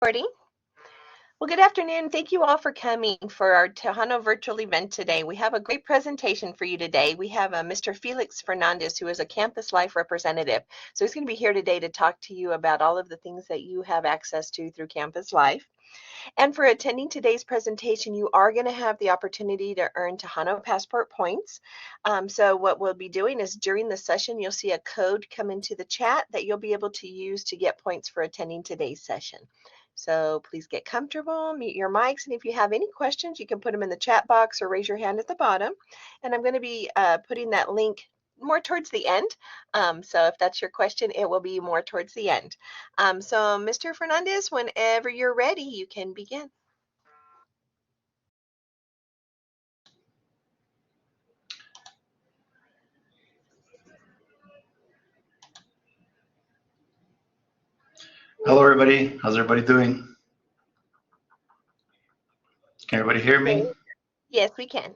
Recording. Well, good afternoon. Thank you all for coming for our Tejano virtual event today. We have a great presentation for you today. We have Mr. Felix Fernandez, who is a Campus Life representative. So he's going to be here today to talk to you about all of the things that you have access to through Campus Life. And for attending today's presentation, you are going to have the opportunity to earn Tejano Passport points. So what we'll be doing is during the session, you'll see a code come into the chat that you'll be able to use to get points for attending today's session. So please get comfortable, mute your mics, and if you have any questions, you can put them in the chat box or raise your hand at the bottom. And I'm going to be putting that link more towards the end. So if that's your question, it will be more towards the end. So Mr. Fernandez, whenever you're ready, you can begin. Hello, everybody. How's everybody doing? Can everybody hear me? Yes, we can.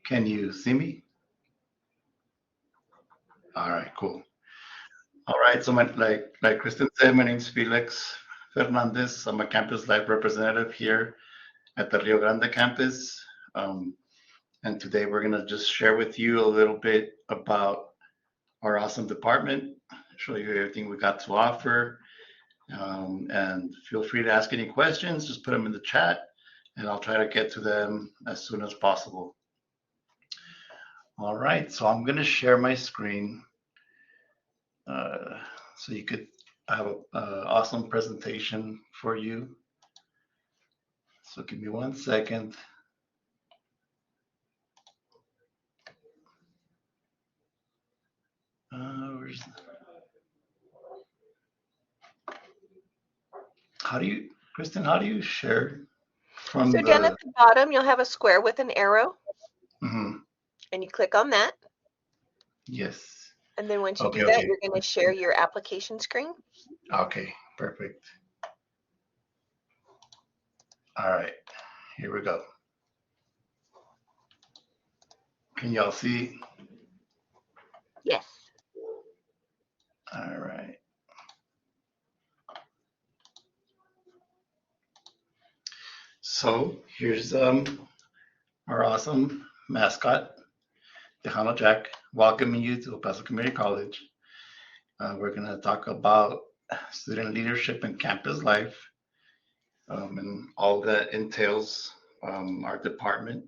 Can you see me? All right, cool. All right, so like Kristen said, my name is Felix Fernandez. I'm a Campus Life representative here at the Rio Grande campus. And today we're going to just share with you a little bit about our awesome department, show you everything we got to offer. And feel free to ask any questions, just put them in the chat, and I'll try to get to them as soon as possible. All right, so I'm going to share my screen so you could have an awesome presentation for you. So give me 1 second. Kristen, how do you share from So down at the bottom, you'll have a square with an arrow. Mm-hmm. And you click on that. Yes. And then once you do that, you're going to share your application screen. Okay, perfect. All right, here we go. Can y'all see? Yes. All right. So here's our awesome mascot, Tejano Jack, welcoming you to El Paso Community College. We're going to talk about student leadership and campus life and all that entails our department.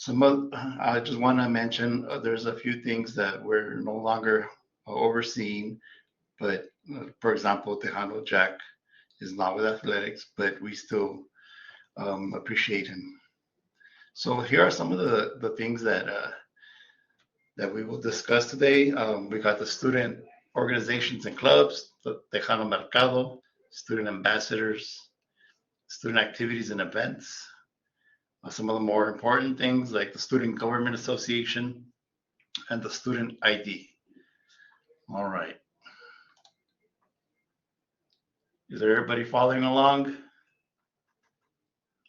I just want to mention there's a few things that we're no longer overseeing, but for example, Tejano Jack is not with athletics, but we still appreciate him. So here are some of the things that we will discuss today. We got the student organizations and clubs, the Tejano Mercado, student ambassadors, student activities and events. Some of the more important things like the Student Government Association and the Student ID. All right. Is everybody following along?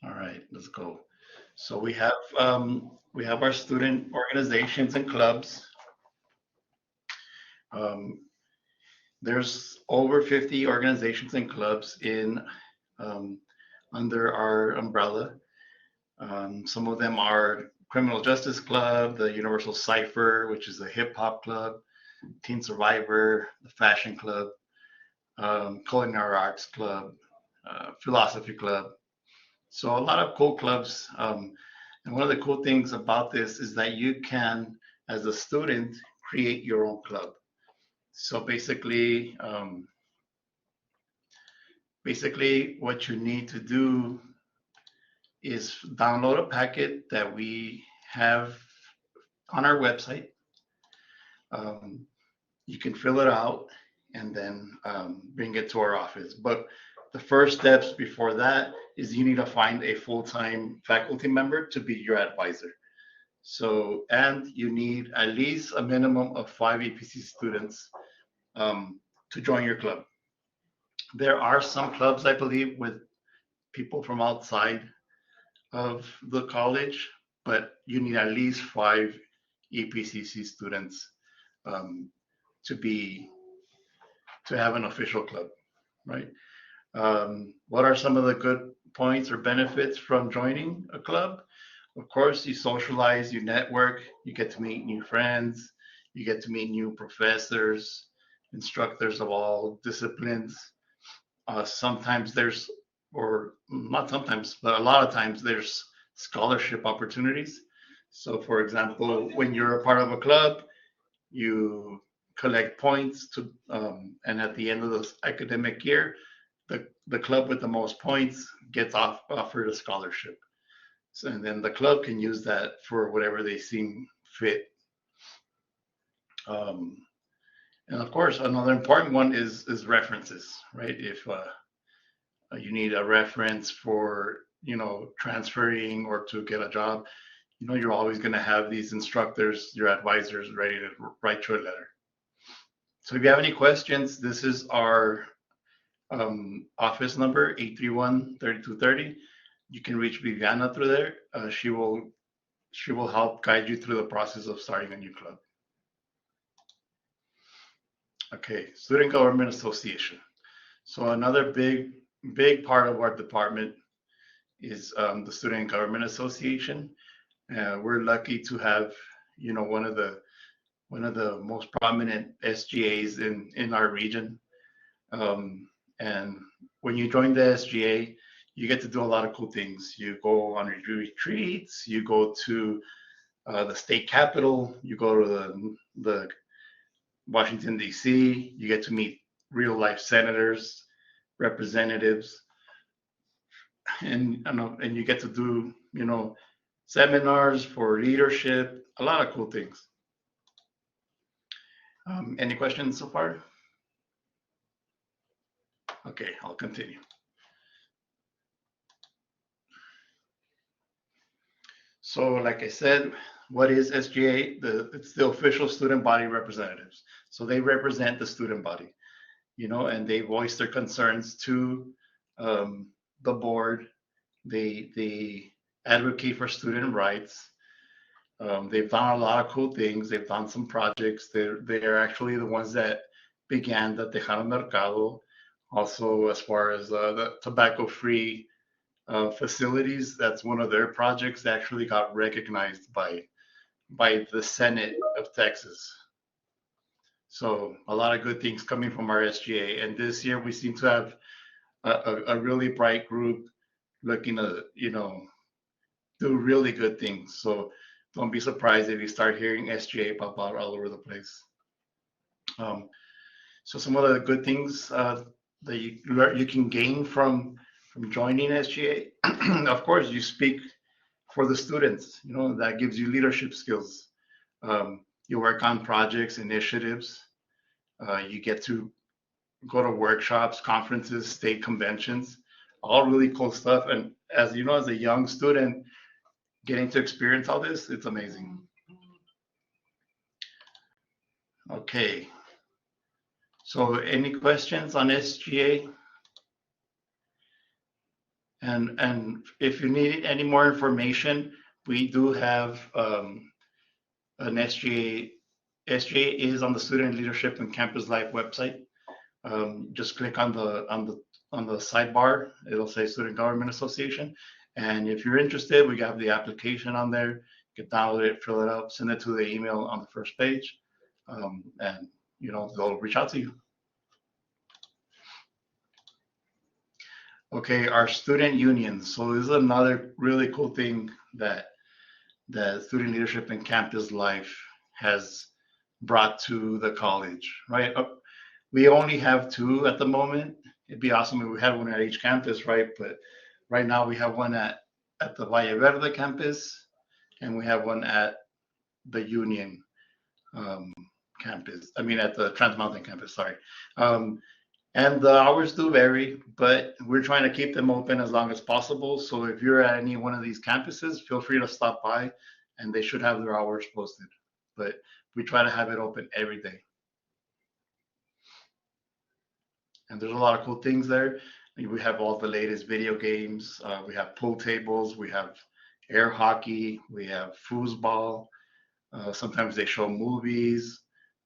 All right, let's go. So we have our student organizations and clubs. There's over 50 organizations and clubs in under our umbrella. Some of them are Criminal Justice Club, the Universal Cipher, which is a hip hop club, Teen Survivor, the Fashion Club, Culinary Arts Club, Philosophy Club. So a lot of cool clubs. And one of the cool things about this is that you can, as a student, create your own club. So basically, what you need to do is download a packet that we have on our website. You can fill it out and then bring it to our office. But the first steps before that is you need to find a full-time faculty member to be your advisor. So, and you need at least a minimum of 5 EPC students to join your club. There are some clubs, I believe, with people from outside of the college, but you need at least 5 EPCC students to have an official club, right? What are some of the good points or benefits from joining a club? Of course, you socialize, you network, you get to meet new friends, you get to meet new professors, instructors of all disciplines. Sometimes there's, or not sometimes, but a lot of times there's scholarship opportunities. So, for example, when you're a part of a club, you collect points to, and at the end of the academic year, the club with the most points gets offered a scholarship. So, and then the club can use that for whatever they seem fit. Um, and of course, another important one is references, right? If you need a reference for transferring or to get a job, you're always going to have these instructors, your advisors, ready to write you a letter. So if you have any questions, this is our office number, 831-3230. You can reach Viviana through there. She will help guide you through the process of starting a new club. Okay, Student Government Association. So another big part of our department is the Student Government Association. We're lucky to have, one of the most prominent SGAs in our region. And when you join the SGA, you get to do a lot of cool things. You go on retreats, you go to the state capitol, you go to the Washington, D.C., you get to meet real life senators, representatives, and you get to do, seminars for leadership, a lot of cool things. Any questions so far? Okay, I'll continue. So like I said, what is SGA? It's the official student body representatives. So they represent the student body, and they voice their concerns to the board. They advocate for student rights. They've done a lot of cool things. They've done some projects. They're actually the ones that began the Tejano Mercado. Also, as far as the tobacco-free facilities, that's one of their projects that actually got recognized by the Senate of Texas. So a lot of good things coming from our SGA. And this year we seem to have a really bright group looking to, do really good things. So don't be surprised if you start hearing SGA pop out all over the place. So some of the good things that you can gain from joining SGA, of course, you speak for the students. That gives you leadership skills. You work on projects, initiatives. You get to go to workshops, conferences, state conventions, all really cool stuff. And as you know, as a young student, getting to experience all this, it's amazing. Okay. So any questions on SGA? And if you need any more information, we do have an SGA. SGA is on the Student Leadership and Campus Life website. Just click on the sidebar. It'll say Student Government Association. And if you're interested, we have the application on there. You can download it, fill it out, send it to the email on the first page, and they'll reach out to you. Okay, our student unions. So this is another really cool thing that Student Leadership and Campus Life has brought to the college, right? We only have two at the moment. It'd be awesome if we had one at each campus, right? But right now we have one at the Valle Verde campus, and we have one at the Union campus. I mean, at the Trans Mountain campus, sorry. And the hours do vary, but we're trying to keep them open as long as possible. So if you're at any one of these campuses, feel free to stop by, and they should have their hours posted. But we try to have it open every day. And there's a lot of cool things there. We have all the latest video games. We have pool tables. We have air hockey. We have foosball. Sometimes they show movies.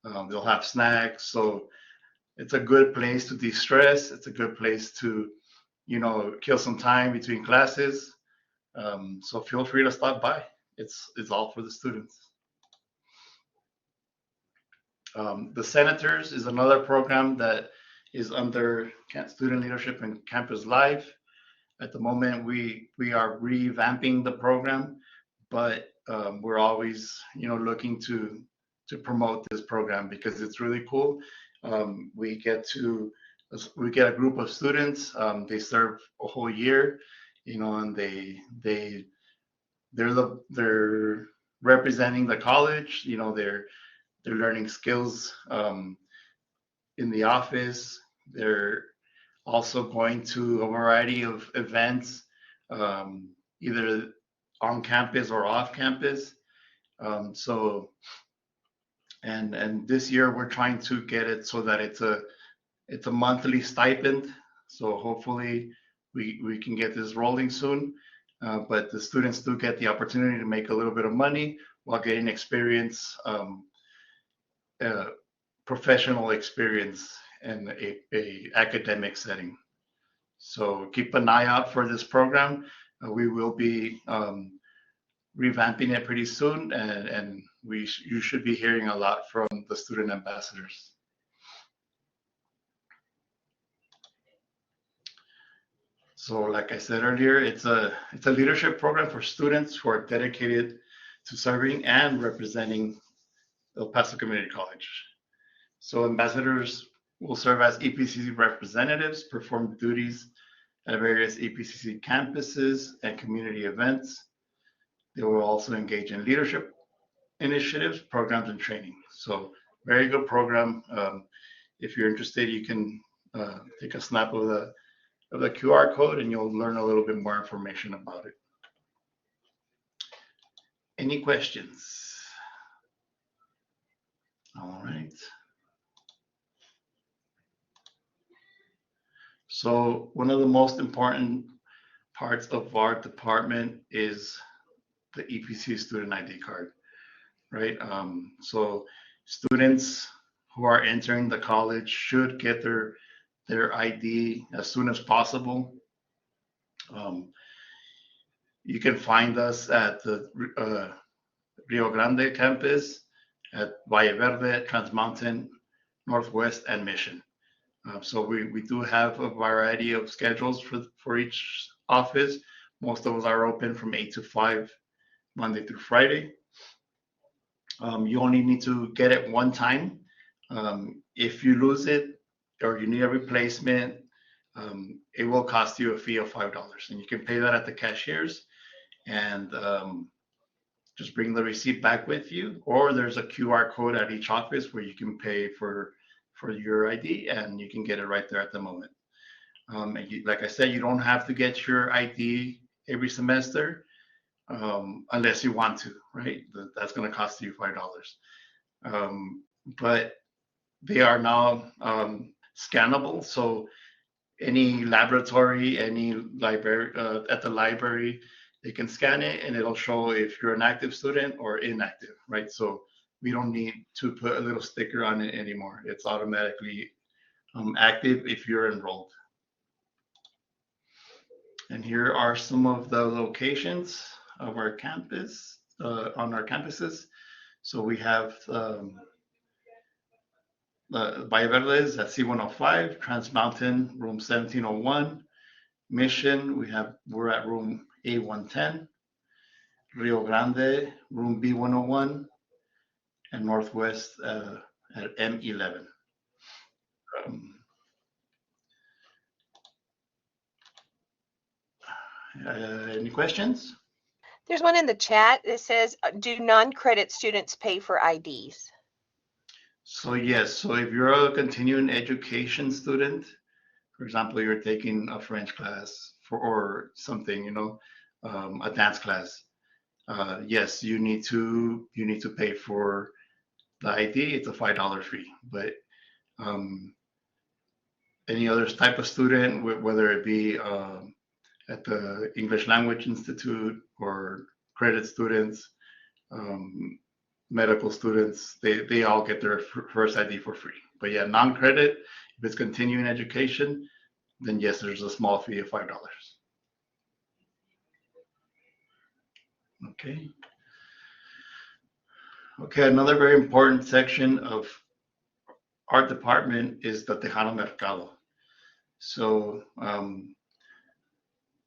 They'll have snacks. So it's a good place to de-stress. It's a good place to kill some time between classes. So feel free to stop by. It's all for the students. The Senators is another program that is under Student Leadership and Campus Live. At the moment, we are revamping the program, but we're always looking to promote this program because it's really cool. We get a group of students. They serve a whole year, and they're representing the college. They're learning skills in the office. They're also going to a variety of events, either on campus or off campus. So, and this year we're trying to get it so that it's a monthly stipend. So hopefully we can get this rolling soon. But the students do get the opportunity to make a little bit of money while getting experience, professional experience in a academic setting. So keep an eye out for this program. We will be revamping it pretty soon, and you should be hearing a lot from the student ambassadors. So like I said earlier, it's a leadership program for students who are dedicated to serving and representing El Paso Community College. So ambassadors will serve as EPCC representatives, perform duties at various EPCC campuses and community events. They will also engage in leadership initiatives, programs, and training. So very good program. If you're interested, you can take a snap of the QR code and you'll learn a little bit more information about it. Any questions? All right. So one of the most important parts of our department is the EPC student ID card, right? So students who are entering the college should get their ID as soon as possible. You can find us at the Rio Grande campus, at Valle Verde, Trans Mountain, Northwest, and Mission. So we do have a variety of schedules for each office. Most of us are open from 8 to 5, Monday through Friday. You only need to get it one time. If you lose it or you need a replacement, it will cost you a fee of $5, and you can pay that at the cashiers, and just bring the receipt back with you. Or there's a QR code at each office where you can pay for your ID, and you can get it right there at the moment. Like I said, you don't have to get your ID every semester unless you want to, right? That's going to cost you $5. But they are now scannable, so any laboratory, any library, at the library, they can scan it and it'll show if you're an active student or inactive, right? So we don't need to put a little sticker on it anymore. It's automatically active if you're enrolled. And here are some of the locations of our campus, on our campuses. So we have Valle Verdes at C105, Trans Mountain, room 1701. Mission, we're at room A110. Rio Grande, room B101. And Northwest at M11. Any questions? There's one in the chat that says, do non-credit students pay for IDs? So yes, so if you're a continuing education student, for example, you're taking a French class or something, a dance class, yes, you need to pay for the ID. It's a $5 fee. But any other type of student, whether it be at the English Language Institute or credit students, medical students, they all get their first ID for free. But yeah, non-credit, if it's continuing education, then yes, there's a small fee of $5. Okay. Okay, another very important section of our department is the Tejano Mercado. So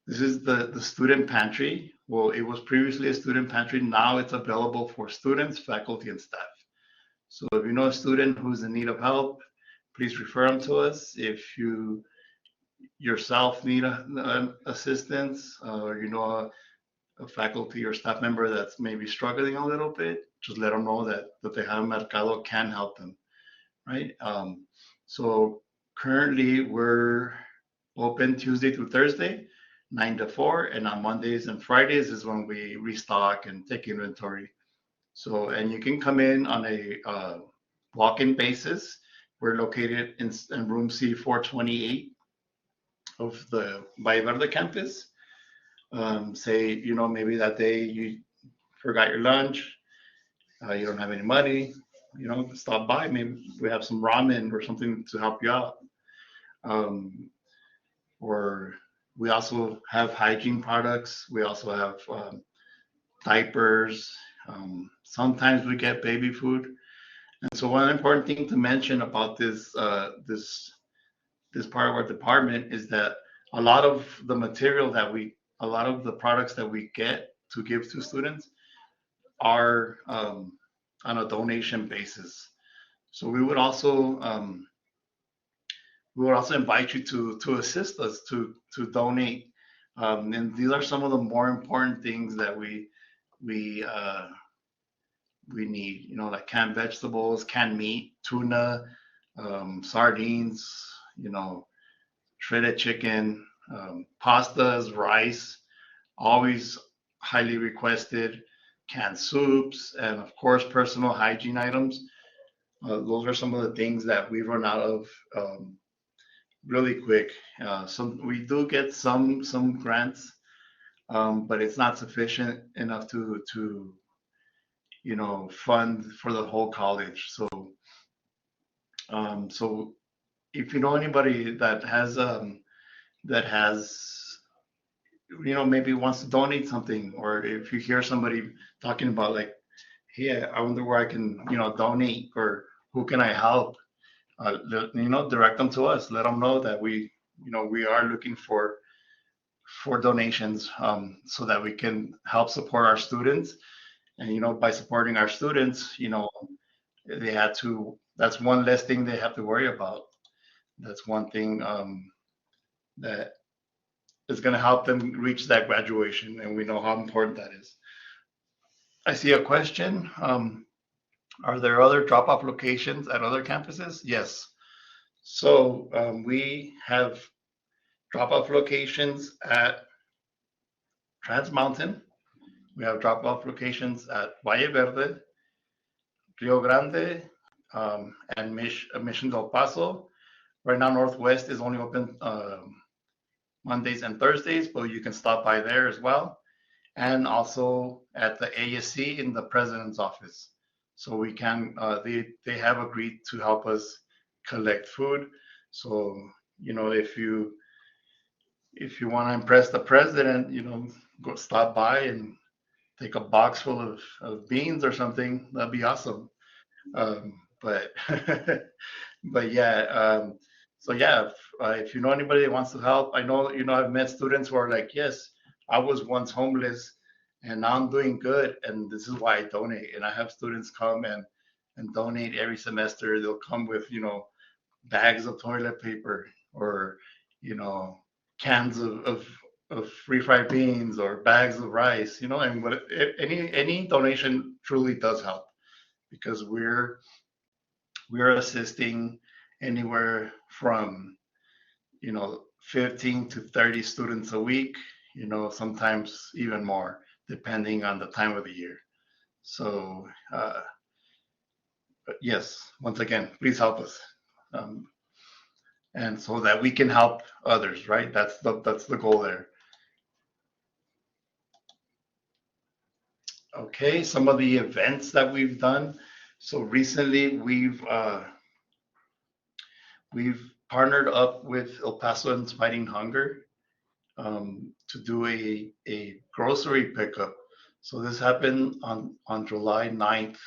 this is the student pantry. Well, it was previously a student pantry. Now it's available for students, faculty, and staff. So if you know a student who's in need of help, please refer them to us. If you yourself need assistance, or you know a faculty or staff member that's maybe struggling a little bit, just let them know that the Tejano Mercado can help them, right? So currently we're open Tuesday through Thursday, 9 to 4, and on Mondays and Fridays is when we restock and take inventory. So, and you can come in on a walk-in basis. We're located in room C428 of the Valle Verde campus. Say, you know, maybe that day you forgot your lunch, you don't have any money, you know, stop by. Maybe we have some ramen or something to help you out. Or we also have hygiene products. We also have diapers. Sometimes we get baby food. And so one important thing to mention about this part of our department is that a lot of the material a lot of the products that we get to give to students are on a donation basis. So we would also invite you to assist us to donate. And these are some of the more important things that we need. You know, like canned vegetables, canned meat, tuna, sardines. You know, shredded chicken, pastas, rice, always highly requested, canned soups, and of course, personal hygiene items. Those are some of the things that we run out of really quick. We do get some grants, but it's not sufficient enough to you know fund for the whole college. So if you know anybody that has you know maybe wants to donate something, or if you hear somebody talking about like, hey, I wonder where I can you know donate, or who can I help, you know, direct them to us. Let them know that you know we are looking for donations, so that we can help support our students. And you know by supporting our students, you know they had to that's one less thing they have to worry about. That's one thing that is going to help them reach that graduation, and we know how important that is. I see a question. Are there other drop-off locations at other campuses? Yes. So we have drop-off locations at Trans Mountain. We have drop-off locations at Valle Verde, Rio Grande, and Mission del Paso. Right now, Northwest is only open Mondays and Thursdays, but you can stop by there as well. And also at the ASC in the president's office. So we can, they have agreed to help us collect food. So, you know, if you want to impress the president, you know, go stop by and take a box full of beans or something. That'd be awesome. But but yeah, so yeah, if you know anybody that wants to help, I know you know I've met students who are like, yes, I was once homeless and now I'm doing good, and this is why I donate. And I have students come and donate every semester. They'll come with you know bags of toilet paper, or you know cans of refried beans, or bags of rice. You know, and what any donation truly does help, because we're assisting anywhere from you know 15 to 30 students a week, you know, sometimes even more depending on the time of the year. So but yes, once again, please help us, um, and so that we can help others, right? That's the goal there. Okay, some of the events that we've done. So recently we've partnered up with El Pasoans Fighting Hunger to do a grocery pickup. So this happened on July 9th,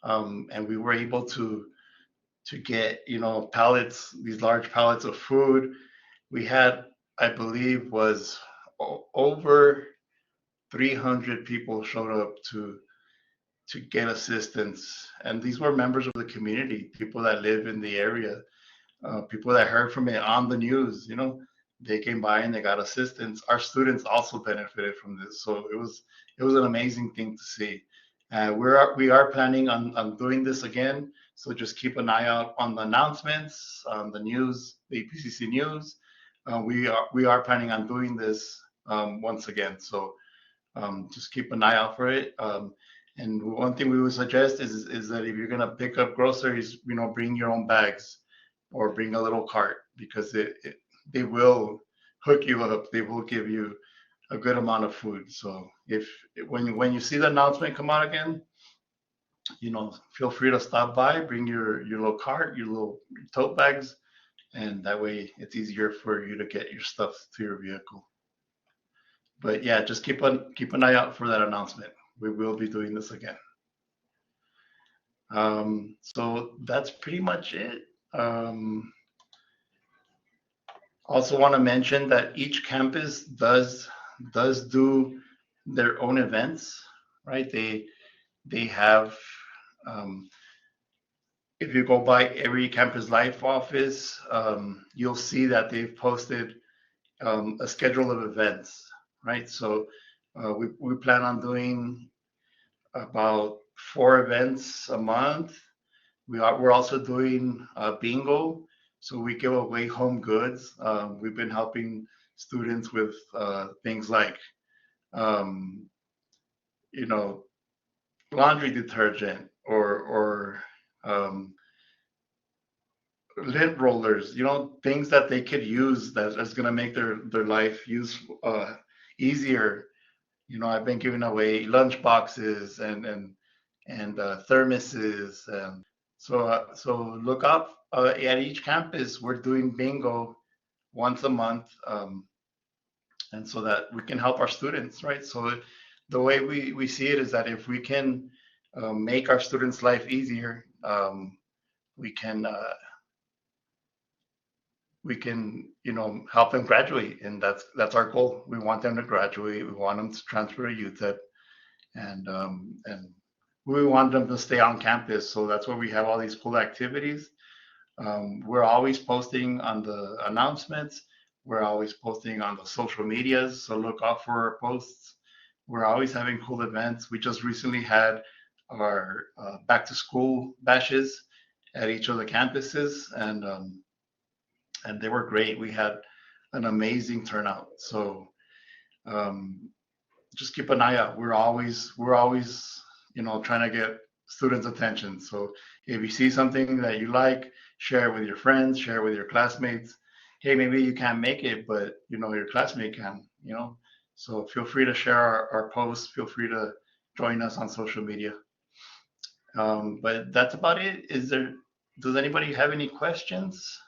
and we were able to get, pallets, these large pallets of food. We had, I believe, was over 300 people showed up to get assistance, and these were members of the community, people that live in the area, people that heard from it on the news. They came by and they got assistance. Our students also benefited from this, so it was an amazing thing to see. We are planning on doing this again, so just keep an eye out on the announcements, on the news, the APCC news. We are planning on doing this once again, so just keep an eye out for it. And one thing we would suggest is that if you're gonna pick up groceries, bring your own bags or bring a little cart, because they will hook you up. They will give you a good amount of food. So when you see the announcement come out again, feel free to stop by, bring your little cart, your little tote bags, and that way it's easier for you to get your stuff to your vehicle. But yeah, just keep an eye out for that announcement. We will be doing this again. So that's pretty much it. Also want to mention that each campus does do their own events, right? They have, if you go by every Campus Life office, you'll see that they've posted a schedule of events, right? So we plan on doing about 4 events a month. We're also doing bingo, so we give away home goods. We've been helping students with things like, laundry detergent or lint rollers, things that they could use that's going to make their life easier. I've been giving away lunch boxes and thermoses. So look up at each campus. We're doing bingo once a month, and so that we can help our students, right? So the way we see it is that if we can make our students' life easier, we can help them graduate, and that's our goal. We want them to graduate. We want them to transfer to UTEP, and we want them to stay on campus. So that's why we have all these cool activities. We're always posting on the announcements. We're always posting on the social medias, so look out for our posts. We're always having cool events. We just recently had our back to school bashes at each of the campuses, and they were great. We had an amazing turnout. So just keep an eye out. We're always trying to get students' attention. So if you see something that you like, share it with your friends, share it with your classmates. Hey, maybe you can't make it, but your classmate can. So feel free to share our posts. Feel free to join us on social media. But that's about it. Does anybody have any questions?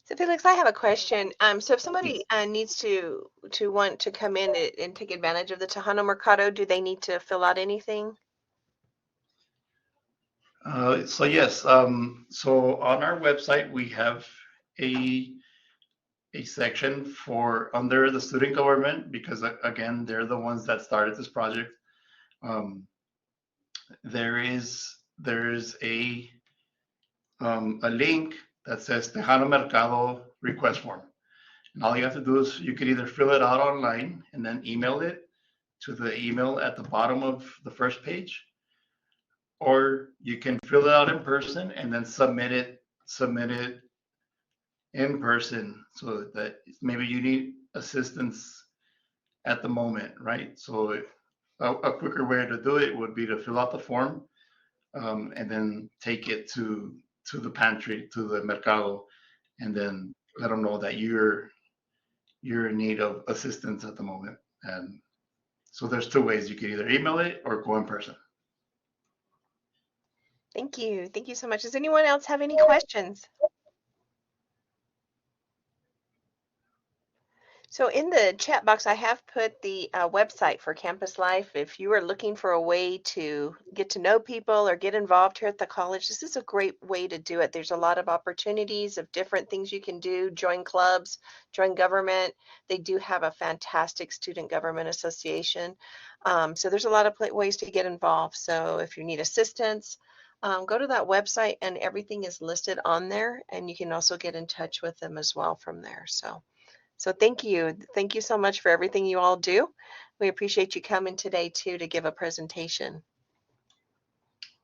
So Felix, I have a question. So if somebody needs to want to come in and take advantage of the Tejano Mercado, do they need to fill out anything? So yes, so on our website we have a section for under the student government, because again, they're the ones that started this project. There is a link that says Tejano Mercado request form. And all you have to do is you could either fill it out online and then email it to the email at the bottom of the first page, or you can fill it out in person and then submit it in person, so that maybe you need assistance at the moment, right? So a quicker way to do it would be to fill out the form, and then take it to the pantry, to the mercado, and then let them know that you're in need of assistance at the moment. And so there's 2 ways. You can either email it or go in person. Thank you. Thank you so much. Does anyone else have any questions? So in the chat box, I have put the website for Campus Life. If you are looking for a way to get to know people or get involved here at the college, this is a great way to do it. There's a lot of opportunities of different things you can do, join clubs, join government. They do have a fantastic student government association. So there's a lot of ways to get involved. So if you need assistance, go to that website and everything is listed on there, and you can also get in touch with them as well from there. So thank you. Thank you so much for everything you all do. We appreciate you coming today too to give a presentation.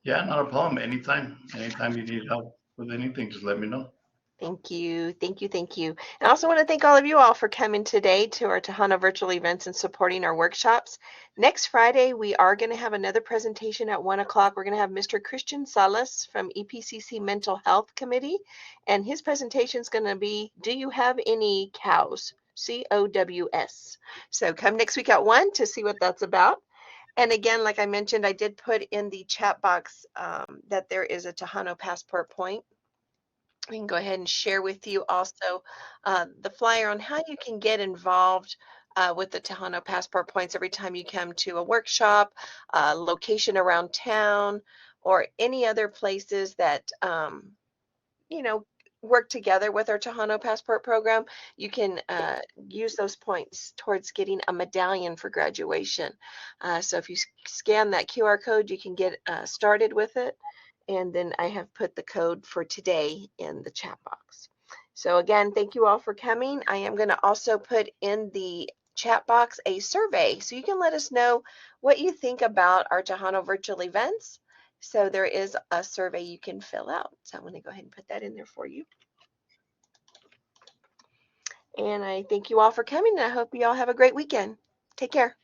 Yeah, not a problem. Anytime you need help with anything, just let me know. Thank you. Thank you. Thank you. And I also want to thank all of you all for coming today to our Tejano virtual events and supporting our workshops. Next Friday, we are going to have another presentation at 1 o'clock. We're going to have Mr. Christian Salas from EPCC Mental Health Committee. And his presentation is going to be, do you have any cows? COWS. So come next week at 1 to see what that's about. And again, like I mentioned, I did put in the chat box that there is a Tejano Passport Point. We can go ahead and share with you also the flyer on how you can get involved with the Tejano Passport Points every time you come to a workshop, location around town, or any other places that, you know, work together with our Tejano Passport program. You can use those points towards getting a medallion for graduation. So if you scan that QR code, you can get started with it. And then I have put the code for today in the chat box. So again, thank you all for coming. I am going to also put in the chat box a survey so you can let us know what you think about our Tejano virtual events. So there is a survey you can fill out. So I'm going to go ahead and put that in there for you. And I thank you all for coming, and I hope you all have a great weekend. Take care.